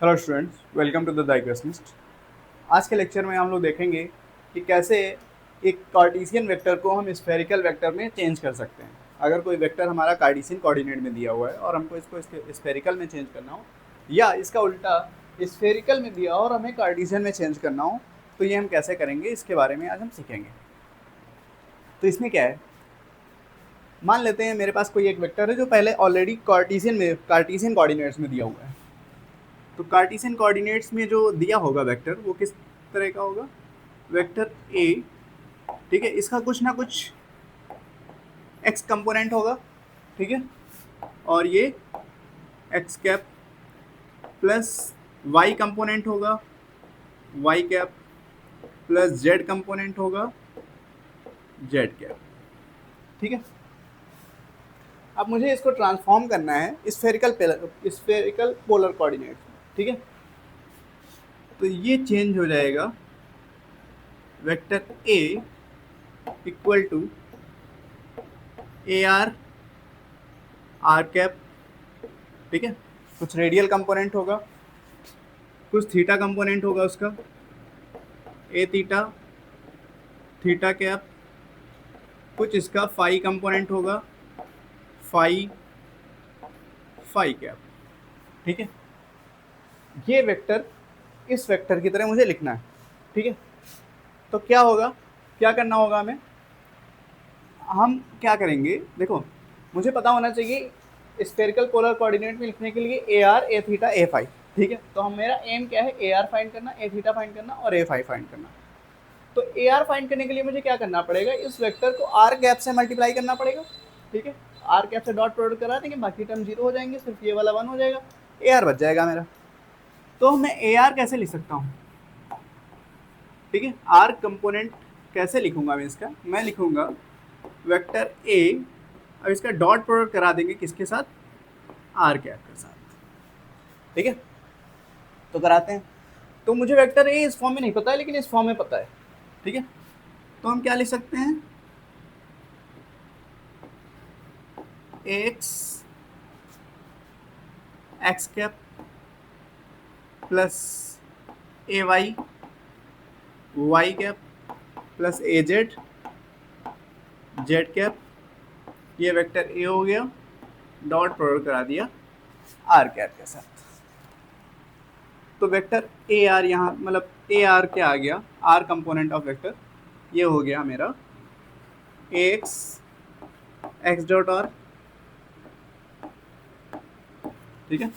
Hello students, welcome to the Digressionist. आज के lecture में हम लोग देखेंगे कि कैसे एक कार्टेशियन वेक्टर को हम स्फेरिकल वेक्टर में चेंज कर सकते हैं। अगर कोई वेक्टर हमारा कार्टेशियन कोऑर्डिनेट में दिया हुआ है और हमको इसको स्फेरिकल में चेंज करना हो, या इसका उल्टा स्फेरिकल में दिया हो और हमें कार्टेशियन में चेंज करना हो, तो ये हम कैसे करेंगे, इसके बारे में आज हम सीखेंगे। तो इसमें क्या है, मान लेते हैं मेरे पास कोई एक वेक्टर है जो पहले ऑलरेडी कार्टेशियन कोऑर्डिनेट्स में दिया हुआ है। तो कार्टेशियन कोऑर्डिनेट्स में जो दिया होगा वेक्टर, वो किस तरह का होगा, वेक्टर ए, ठीक है, इसका कुछ ना कुछ एक्स कंपोनेंट होगा, ठीक है, और ये X cap plus Y component होगा, Y cap plus Z component होगा, जेड कैप, ठीक है। अब मुझे इसको ट्रांसफॉर्म करना है स्फेरिकल पोलर कोऑर्डिनेट, ठीक है। तो ये चेंज हो जाएगा vector A equal to A R cap, ठीक है। कुछ रेडियल कंपोनेंट होगा, कुछ थीटा कंपोनेंट होगा उसका, ए थीटा, थीटा कैप, कुछ इसका फाई कंपोनेंट होगा, फाई फाई कैप, ठीक है। ये वेक्टर इस वेक्टर की तरह मुझे लिखना है, ठीक है। तो क्या होगा, क्या करना होगा हमें, हम क्या करेंगे, देखो मुझे पता होना चाहिए स्फेरिकल पोलर कोऑर्डिनेट में लिखने के लिए A R, A theta, A phi, ठीक है। तो हम मेरा एम क्या है, ए आर फाइंड करना, ए थीटा फाइंड करना और ए फाई फाइंड करना। तो ए आर फाइंड करने के लिए मुझे क्या करना पड़ेगा, इस वेक्टर को आर कैप से मल्टीप्लाई करना पड़ेगा, ठीक है। आर कैप से डॉट प्रोडक्ट करा देंगे, बाकी टर्म जीरो हो जाएंगे, सिर्फ ये वाला 1 हो जाएगा, ए आर बच जाएगा मेरा। तो मैं ए आर कैसे लिख सकता हूँ, ठीक है। आर कंपोनेंट कैसे लिखूंगा मैं इसका, मैं लिखूंगा वेक्टर ए, अब इसका डॉट प्रोडक्ट करा देंगे किसके साथ, आर कैप के साथ, ठीक है। तो कराते हैं। तो मुझे वेक्टर ए इस फॉर्म में नहीं पता है, लेकिन इस फॉर्म में पता है, ठीक है। तो हम क्या लिख सकते हैं, x X cap plus A Y Y cap plus A Z Z cap, ये वेक्टर ए हो गया, डॉट प्रोडक्ट करा दिया आर कैप के साथ। तो वेक्टर ए आर यहाँ, मतलब ए आर क्या आ गया, आर कंपोनेंट ऑफ वेक्टर, ये हो गया मेरा एक्स एक्स डॉट आर, ठीक है,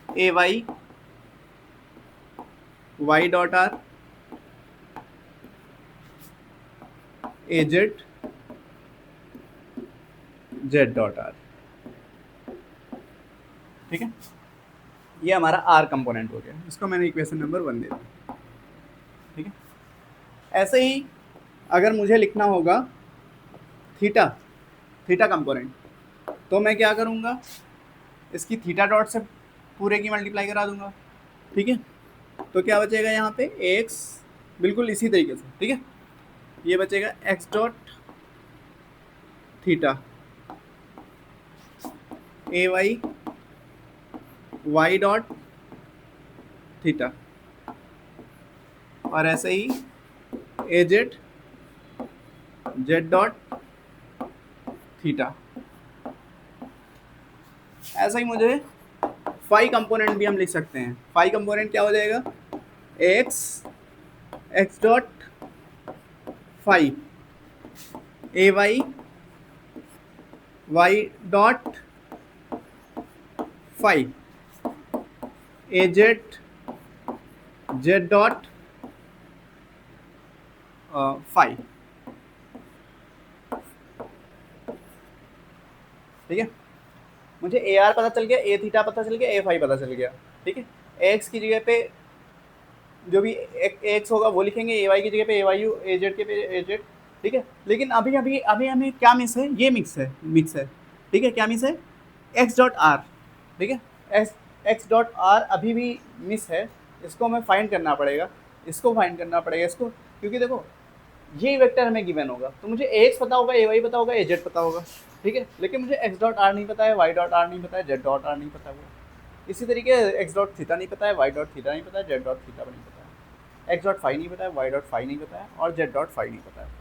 ए Y Y dot are, A Z Z dot R, ठीक है। ये हमारा आर कंपोनेंट हो गया, इसको मैंने इक्वेशन नंबर 1 दे दिया, ठीक है। ऐसे ही अगर मुझे लिखना होगा थीटा, थीटा कंपोनेंट, तो मैं क्या करूँगा, इसकी थीटा डॉट से पूरे की मल्टीप्लाई करा दूंगा, ठीक है। तो क्या बचेगा यहाँ पे, एक्स, बिल्कुल इसी तरीके से, ठीक है। ये बचेगा x dot theta, A Y Y dot theta, और ऐसे ही ए जेड जेड डॉट थीटा। ऐसा ही मुझे फाई कंपोनेंट भी हम लिख सकते हैं। फाई कंपोनेंट क्या हो जाएगा, एक्स एक्स डॉट फाई, ए वाई वाई डॉट फाई, ए जेड जेड डॉट फाई, ठीक है। मुझे ए आर पता चल गया, ए थीटा पता चल गया, ए फाई पता चल गया, ठीक है। एक्स की जगह पे जो भी एक्स होगा वो लिखेंगे, ए वाई की जगह पे ए वाई, ए जेड के पे ए जेड, ठीक है। लेकिन अभी अभी अभी हमें क्या मिस है, ये मिक्स है, ठीक है। क्या मिस है, एक्स डॉट आर, ठीक है। एक्स डॉट आर अभी भी मिस है, इसको हमें फाइंड करना पड़ेगा, इसको, क्योंकि देखो ये वेक्टर हमें गिवन होगा, तो मुझे एक्स पता होगा, ए वाई पता होगा, ए जेड पता होगा, ठीक है। लेकिन मुझे एक्स डॉट आर नहीं पता है, वाई डॉट आर नहीं पता है, जेड डॉट आर नहीं पता होगा। इसी तरीके एक्स डॉट थीटा नहीं पता है, वाई डॉट थीटा नहीं पता है, जेड डॉट थीटा नहीं पता है, एक्स डॉट फाई नहीं पता है, वाई डॉट फाई नहीं पता है और जेड डॉट फाई नहीं पता है।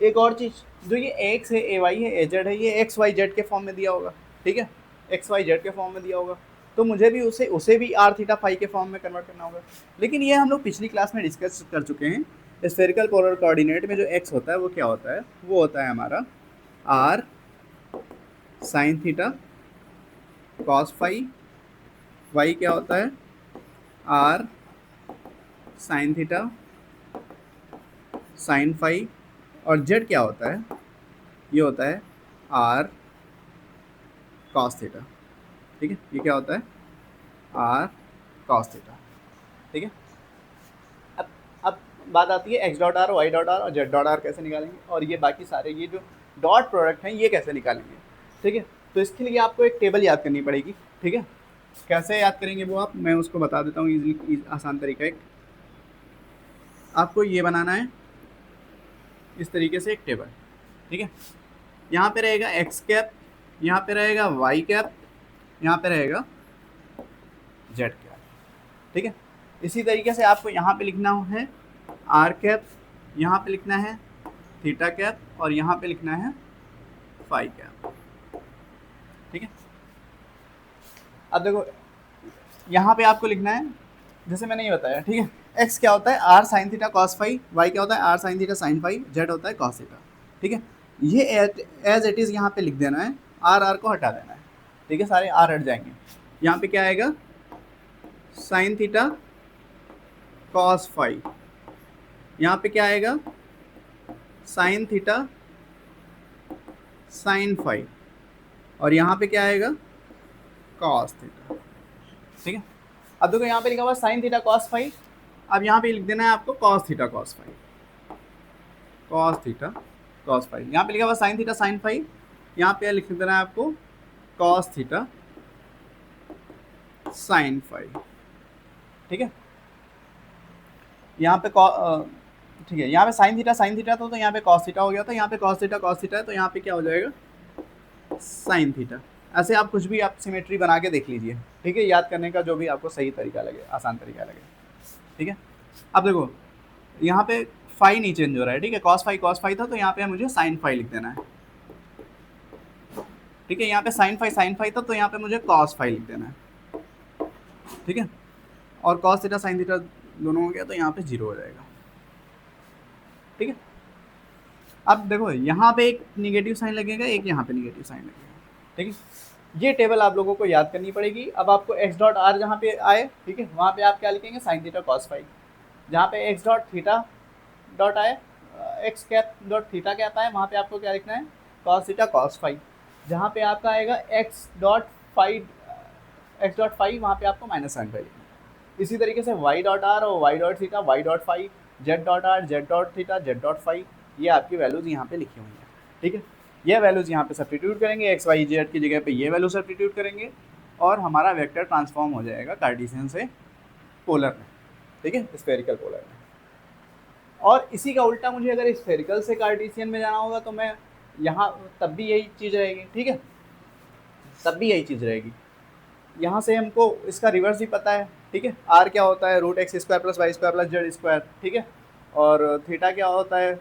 एक और चीज़, जो ये एक्स है, ए वाई है, ए जेड है, ये एक्स वाई जेड के फॉर्म में दिया होगा, ठीक है, एक्स वाई जेड के फॉर्म में दिया होगा, तो मुझे भी उसे भी आर थीटा फाई के फॉर्म में कन्वर्ट करना होगा। लेकिन ये हम लोग पिछली क्लास में डिस्कस कर चुके हैं। स्फेरिकल पोलर कोऑर्डिनेट में जो एक्स होता है वो क्या होता है, वो होता है हमारा R sine theta cos phi, Y क्या होता है R sine theta sine phi, और जेड क्या होता है, ये होता है आर कॉस थीटा, ठीक है, ये क्या होता है आर कॉस थीटा, ठीक है। अब बात आती है X dot R, Y dot R और जेड डॉट आर कैसे निकालेंगे, और ये बाकी सारे ये जो डॉट प्रोडक्ट हैं ये कैसे निकालेंगे, ठीक है। तो इसके लिए आपको एक टेबल याद करनी पड़ेगी, ठीक है। कैसे याद करेंगे वो आप, मैं उसको बता देता हूँ इजीली, आसान तरीका एक, आपको ये बनाना है इस तरीके से एक टेबल, ठीक है। यहाँ पे रहेगा एक्स कैप, यहाँ पे रहेगा वाई कैप, यहाँ पे रहेगा जेड कैप, ठीक है। इसी तरीके से आपको यहाँ पे लिखना है आर कैप, यहाँ पे लिखना है थीटा कैप और यहाँ पे लिखना है फाई कैप, ठीक है। अब देखो यहाँ पे आपको लिखना है जैसे मैंने ये बताया, ठीक है। एक्स क्या होता है R sine theta cos phi, Y क्या होता है R sine theta sine phi, Z होता है कॉस थीटा, ठीक है। ये एज इट इज़ यहाँ पे लिख देना है, आर आर को हटा देना है, ठीक है, सारे आर हट जाएंगे। यहाँ पे क्या आएगा साइन थीटा कॉस फाई, यहाँ पे क्या आएगा साइन थीटा साइन फाई, और यहाँ पे क्या आएगा कॉस थीटा, ठीक है। अब देखो यहाँ पे लिखा हुआ साइन थीटा कॉस फाई, अब यहाँ पे लिख देना है आपको cos theta cos phi, cos theta cos phi, यहाँ पे लिखा हुआ साइन थीटा साइन फाई, यहाँ पे लिख देना है आपको कॉस थीटा साइन फाई, ठीक है। यहाँ पे ठीक है, यहाँ पे साइन थीटा तो यहाँ पे कॉस थीटा हो गया था, यहाँ पे कॉस थीटा है, तो यहाँ पे क्या हो जाएगा साइन थीटा। ऐसे आप कुछ भी आप सिमेट्री बना के देख लीजिए, ठीक है, याद करने का जो भी आपको सही तरीका लगे, आसान तरीका लगे, ठीक है। अब देखो यहाँ पे फाई नहीं चेंज हो रहा है, ठीक है, कॉस फाई था, तो यहाँ पे मुझे साइन फाई लिख देना है, ठीक है। यहाँ पे साइन फाई था, तो यहाँ पे मुझे कॉस फाई लिख देना है, ठीक है। और कॉस थीटा साइन थीटा दोनों हो गया, तो यहाँ पे 0 हो जाएगा, ठीक है। अब देखो यहाँ पे एक निगेटिव साइन लगेगा, एक यहाँ पे निगेटिव साइन लगेगा, ठीक है। ये टेबल आप लोगों को याद करनी पड़ेगी। अब आपको एक्स डॉट आर जहाँ पे आए, ठीक है, वहाँ पे आप क्या लिखेंगे साइन थीटा कॉस फाई, जहाँ पे एक्स डॉट थीटा डॉट आए, x cap dot theta cap आए, वहाँ पे आपको क्या लिखना है कॉस थीटा कॉस फाई। जहाँ पे आपका आएगा एक्स डॉट फाई वहाँ पे आपको माइनस साइन फाई लिखना है। इसी तरीके से वाई डॉट आर और Y dot theta Y dot phi, Z dot R Z dot theta Z dot phi, ये आपकी वैल्यूज़ यहाँ पे लिखी हुई हैं, ठीक है। ये वैल्यूज़ यहाँ पे सब्स्टिट्यूट करेंगे, एक्स वाई जेड की जगह पे ये वैल्यू सब्स्टिट्यूट करेंगे और हमारा वेक्टर ट्रांसफॉर्म हो जाएगा कार्टेशियन से पोलर में, ठीक है, स्फेरिकल पोलर में। और इसी का उल्टा मुझे अगर स्फेरिकल से कार्टेशियन में जाना होगा तो मैं यहाँ तब भी यही चीज़ रहेगी, ठीक है, तब भी यही चीज़ रहेगी। यहाँ से हमको इसका रिवर्स भी पता है, ठीक है, आर क्या होता है root X square plus Y square plus Z square, ठीक है, और थीटा क्या होता है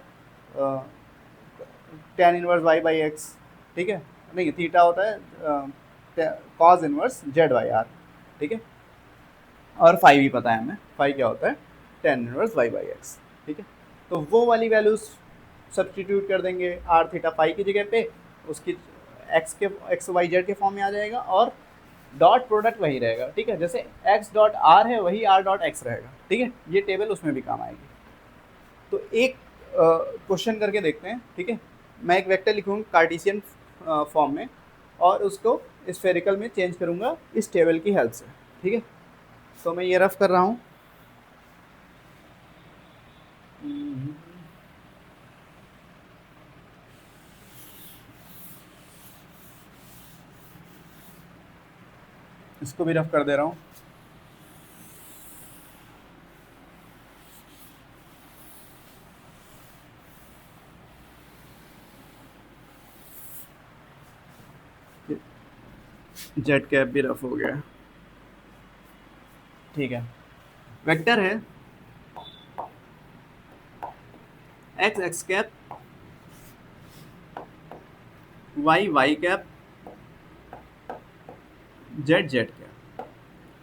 tan inverse Y by X, ठीक है, नहीं थीटा होता है cos inverse Z by R, ठीक है, और फाई भी पता है हमें, फाई क्या होता है tan inverse Y by X, ठीक है। तो वो वाली वैल्यूज सब्स्टिट्यूट कर देंगे आर थीटा फाई की जगह पे, उसकी एक्स वाई जेड के फॉर्म में आ जाएगा और डॉट प्रोडक्ट वही रहेगा, ठीक है, जैसे एक्स डॉट आर है वही आर डॉट एक्स रहेगा, ठीक है। ये टेबल उसमें भी काम आएगी। तो एक क्वेश्चन करके देखते हैं, ठीक है। मैं एक वेक्टर लिखूँगा कार्टेशियन फॉर्म में और उसको स्फेरिकल में चेंज करूँगा इस टेबल की हेल्प से, ठीक है। तो मैं ये रफ कर रहा हूँ, इसको भी रफ कर दे रहा हूँ। जेड कैप भी रफ हो गया। ठीक है, वेक्टर है X X cap, Y Y cap, Z Z cap.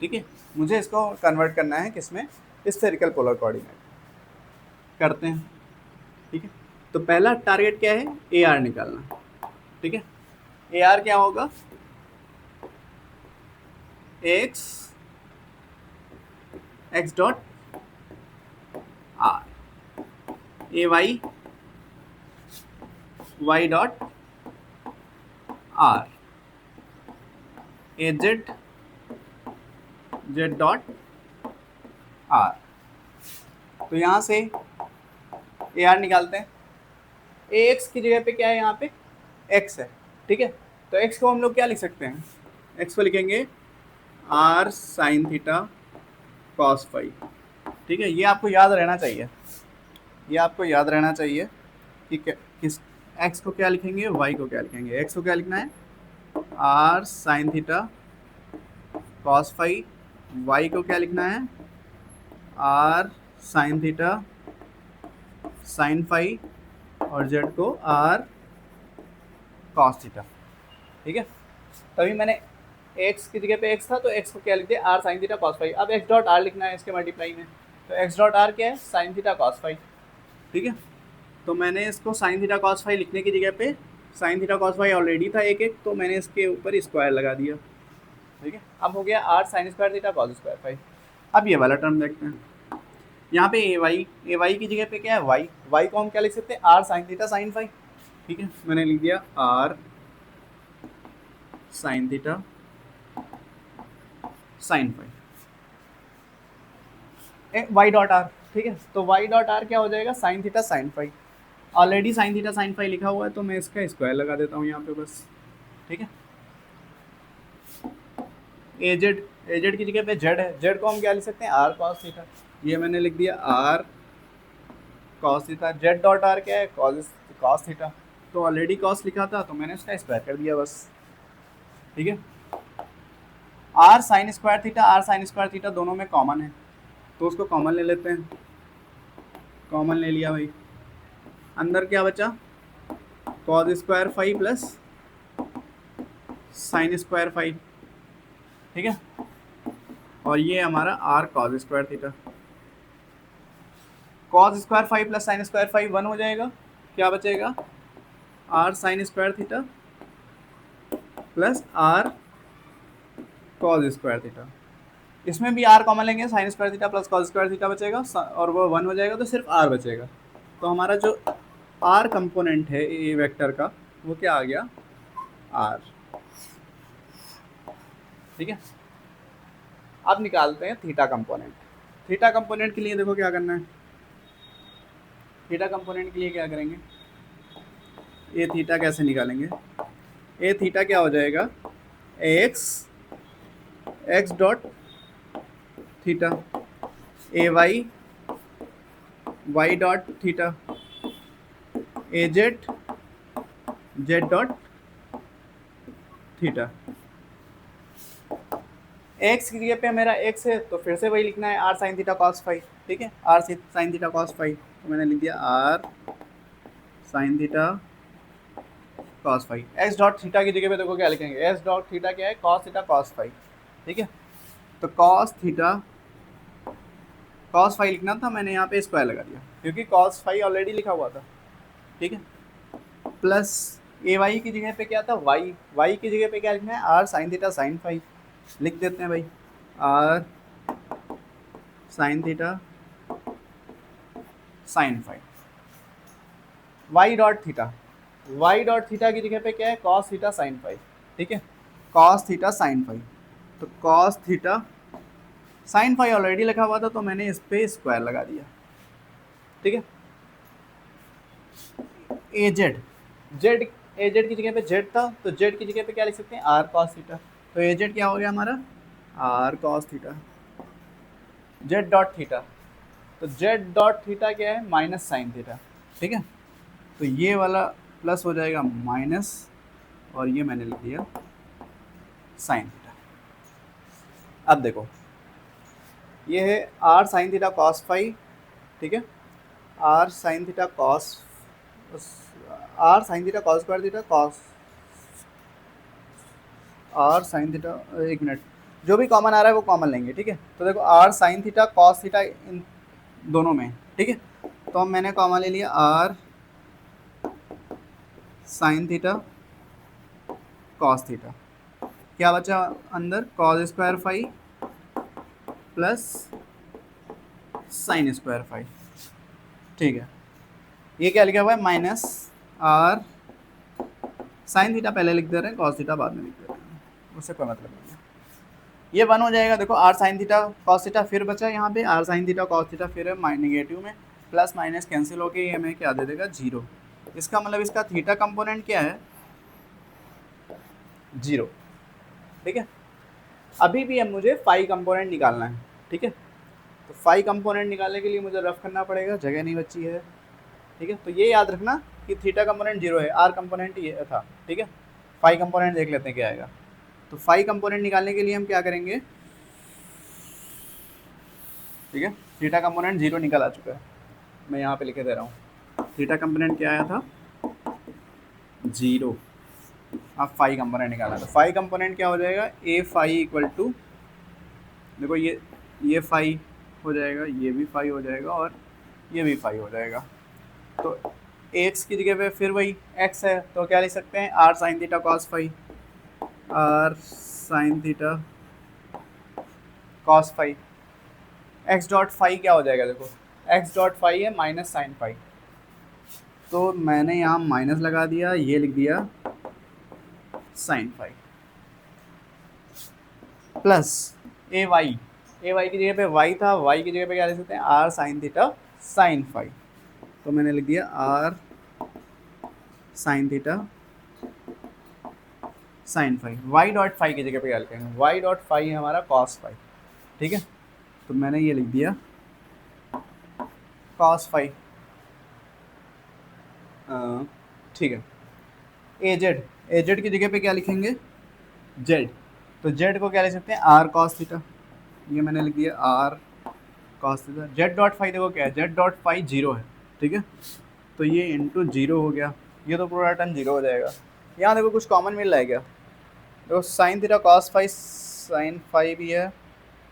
ठीक है, मुझे इसको कन्वर्ट करना है किसमें, स्फेरिकल पोलर कोऑर्डिनेट करते हैं। ठीक है, तो पहला टारगेट क्या है, ए आर निकालना। ठीक है, ए आर क्या होगा, x x dot are, A Y Y dot are, A Z Z dot are. तो यहाँ से ए आर निकालते हैं। ए एक्स की जगह पे क्या है, यहाँ पे एक्स है। ठीक है, तो एक्स को हम लोग क्या लिख सकते हैं, एक्स को लिखेंगे R sine theta cos phi. ठीक है, ये आपको याद रहना चाहिए, ये आपको याद रहना चाहिए कि किस एक्स को क्या लिखेंगे, वाई को क्या लिखेंगे। एक्स को क्या लिखना है, R sine theta cos phi, Y को क्या लिखना है, R sine theta sine phi, और जेड को आर कॉस थीटा। ठीक है, तभी मैंने एक्स की जगह पे एक्स था तो एक्स को क्या लिख दिया, R sine theta cos phi. अब एक्स डॉट आर लिखना है इसके मल्टीप्लाई में, तो एक्स डॉट आर क्या है, साइन थीटा कॉस फाइव। ठीक है, तो मैंने इसको साइन थीटा कॉस फाइव लिखने की जगह पे, sign theta cos five already था एक एक, तो मैंने इसके ऊपर स्क्वायर लगा दिया। ठीक है, अब हो गया R sine square theta cos square phi. अब ये वाला टर्म देखते हैं, यहाँ पे ए वाई की जगह पे क्या है, वाई, वाई को हम क्या लिख सकते हैं, R sine theta sine phi. ठीक है, मैंने लिख दिया R sine theta sine phi, Y dot R. ठीक है, तो वाई डॉट आर क्या हो जाएगा, sine theta sine phi. Already sine theta sine phi लिखा हुआ है तो मैं इसका स्क्वायर लगा देता हूँ यहाँ पे बस। ठीक है, एजेड की जगह पे जेड है, जेड को हम क्या लिख सकते हैं, आर कॉस थीटा। ये मैंने लिख दिया R cos theta. Z dot R क्या है, कॉस थीटा, तो ऑलरेडी कॉस लिखा था तो मैंने उसका स्क्वायर कर दिया बस। ठीक है, आर साइन स्क्वायर थीटा दोनों में कॉमन है तो उसको कॉमन ले लेते हैं। कॉमन ले लिया भाई, अंदर क्या बचा, cos square phi plus sine square phi. ठीक है, और ये हमारा R cos square theta. Cos square phi plus sine square phi 1 हो जाएगा, क्या बचेगा, R sine square theta plus R cos square theta. इसमें भी आर कॉमन लेंगे, sine square theta plus cos square theta बचेगा और वो 1 हो जाएगा तो सिर्फ आर बचेगा। तो हमारा जो आर कंपोनेंट है ए वेक्टर का वो क्या आ गया, आर। ठीक है, अब निकालते हैं थीटा कंपोनेंट। थीटा कंपोनेंट के लिए देखो क्या करना है, थीटा कंपोनेंट के लिए क्या करेंगे, ए थीटा कैसे निकालेंगे, ए थीटा क्या हो जाएगा, X dot theta, A Y Y dot theta, A Z Z dot theta. X की जगह पे मेरा एक्स है तो फिर से वही लिखना है, R sine theta cos phi. ठीक है, R sine theta cos phi, तो मैंने लिख दिया R sine theta cos phi. X dot theta की जगह पे देखो क्या लिखेंगे, एक्स डॉट थीटा क्या है, कॉस थीटा कॉस फाइव। ठीक है, तो कॉस थीटा कॉस फाइव लिखना था, मैंने यहाँ पे स्क्वायर लगा दिया क्योंकि कॉस फाइव ऑलरेडी लिखा हुआ था। ठीक है, प्लस ए वाई की जगह पे क्या था, वाई की जगह पे क्या लिखना है, R sine theta sine phi लिख देते हैं भाई, R sine theta sine phi. Y dot theta की जगह पे क्या है, कॉस थीटा साइन फाइव। ठीक है, कॉस थीटा साइन फाइव, तो cos theta sine phi already लिखा हुआ था तो मैंने इस पे स्क्वायर लगा दिया। ठीक है, एजेड की जगह पे जेड था तो जेड की जगह पे क्या लिख सकते हैं, आर कॉस थीटा। तो एजेड क्या हो गया हमारा, R cos theta. Z dot theta, तो जेड डॉट थीटा क्या है, माइनस साइन थीटा। ठीक है, तो ये वाला प्लस हो जाएगा माइनस, और ये मैंने लिख दिया साइन थीटा। अब देखो ये है R sine theta cos phi, ठीक है, R sine theta cos, R sine theta cos square theta cos, R sine theta, एक मिनट, जो भी कॉमन आ रहा है वो कॉमन लेंगे, ठीक है। तो देखो R sine theta cos theta इन दोनों में, ठीक है, तो अब मैंने कॉमन ले लिया R sine theta cos theta, क्या बचा अंदर, cos square phi plus sine square phi, ठीक है। ये क्या लिखा हुआ है, माइनस आर साइन थीटा पहले लिख दे रहे हैं, कॉस थीटा बाद में लिख दे रहे हैं, उससे कोई मतलब नहीं है। ये वन हो जाएगा, देखो R sine theta cos theta, फिर बचा यहाँ पे R sine theta cos theta, फिर है नेगेटिव में, प्लस माइनस कैंसिल होके ये हमें क्या दे देगा, जीरो। इसका मतलब इसका थीटा कंपोनेंट क्या है, जीरो, ठीक है। अभी भी अब मुझे फाई कंपोनेंट निकालना है, ठीक है। तो फाई कंपोनेंट निकालने के लिए मुझे रफ करना पड़ेगा, जगह नहीं बची है, ठीक है। तो ये याद रखना कि थीटा कंपोनेंट जीरो है, आर कंपोनेंट ये था, ठीक है। फाई कंपोनेंट देख लेते हैं क्या आएगा। तो फाई कंपोनेंट निकालने के लिए हम क्या करेंगे, ठीक है, थीटा कंपोनेंट जीरो निकल आ चुका है, मैं यहाँ पे लिखे दे रहा हूँ, थीटा कंपोनेंट क्या आया था, जीरो। अब फाई कंपोनेंट निकालना, तो फाई कंपोनेंट क्या हो जाएगा, ए फाई इक्वल टू, देखो ये फाई हो जाएगा, ये भी फाई हो जाएगा और ये भी फाई हो जाएगा। तो एक्स की जगह पे फिर वही एक्स है, तो क्या लिख सकते हैं, R sine theta cos phi, R sine theta cos phi, X dot phi क्या हो जाएगा, देखो एक्स डॉट फाई है माइनस साइन फाई, तो मैंने यहाँ माइनस लगा दिया, ये लिख दिया sine phi, plus A Y की जगह पे वाई था, वाई की जगह पे क्या लिख सकते हैं, R sine theta sine phi, तो मैंने लिख दिया R sine theta sine phi. Y dot phi की जगह पे क्या लिखेंगे, वाई डॉट फाई है हमारा कॉस फाई, ठीक है, तो मैंने ये लिख दिया कॉस फाई, ठीक है। एजेड की जगह पे क्या लिखेंगे, जेड, तो जेड को क्या लिख सकते हैं, आर कॉस थीटा, ये मैंने लिख दिया R cos theta. Z dot phi देखो क्या है, जेड डॉट फाई जीरो है, ठीक है, तो ये इंटू जीरो हो गया, ये तो पूरा टर्म जीरो हो जाएगा। यहाँ देखो कुछ कॉमन मिल रहा है क्या, देखो sine theta cos phi, sine phi भी है,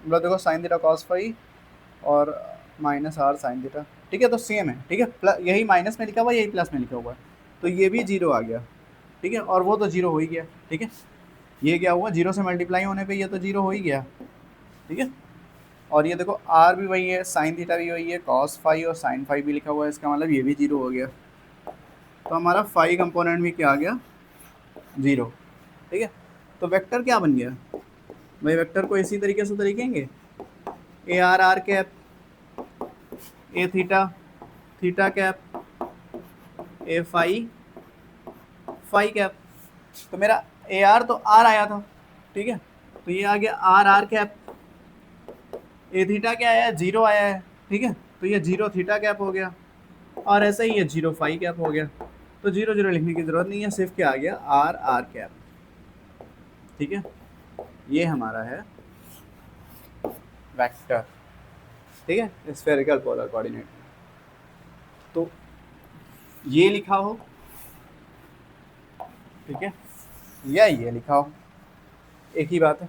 मतलब देखो साइन थीटा कॉस फाई और माइनस आर साइन थीटा, ठीक है, तो सेम है, ठीक है, प्लस यही माइनस में लिखा हुआ है, यही प्लस में लिखा हुआ है, तो ये भी जीरो आ गया, ठीक है, और वो तो जीरो हो ही गया, ठीक है। ये क्या हुआ, जीरो से मल्टीप्लाई होने पे ये तो जीरो हो ही गया, ठीक है। और ये देखो आर भी वही है, साइन थीटा भी वही है, कॉस फाई और साइन फाई भी लिखा हुआ है, इसका मतलब ये भी जीरो हो गया, तो हमारा फाई कंपोनेंट भी क्या आ गया, जीरो, ठीक है। तो वेक्टर क्या बन गया भाई, वेक्टर को इसी तरीके से तो लिखेंगे, A R R cap, A theta theta cap, A phi phi cap, तो मेरा ए आर तो आर आया था, ठीक है, तो ये आ गया R R cap, A theta क्या आया है, जीरो आया है, ठीक है, तो ये जीरो थीटा कैप हो गया, और ऐसे ही ये जीरो फाई कैप हो गया, तो जीरो जीरो लिखने की जरूरत नहीं है, सिर्फ क्या आ गया, आर आर कैप, ठीक है। ये हमारा है वेक्टर, ठीक है, स्फेरिकल पोलर कोऑर्डिनेट, तो ये लिखा हो, ठीक है, या ये लिखा हो, एक ही बात है,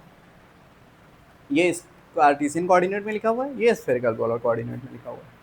ये कार्टेशियन कोऑर्डिनेट में लिखा हुआ है, ये स्फेरिकल पोलर कोऑर्डिनेट में लिखा हुआ है।